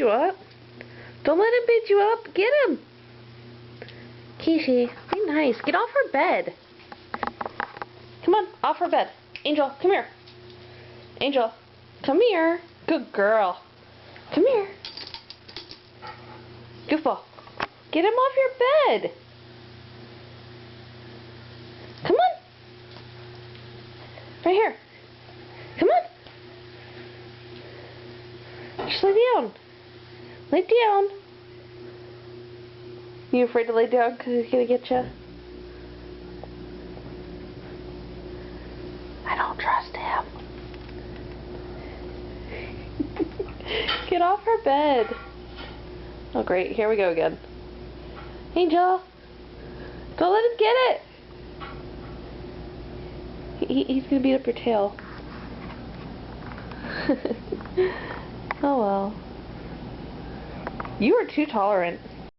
You up? Don't let him beat you up. Get him. Kishi, be nice. Get off her bed. Come on, off her bed. Angel, come here. Angel, come here. Good girl. Come here. Goofball. Get him off your bed. Come on. Right here. Come on. Just lay down. Lay down. You afraid to lay down because he's going to get you? I don't trust him. Get off her bed. Oh great, here we go again. Angel, don't let him get it. He's going to beat up your tail. Oh well. You are too tolerant.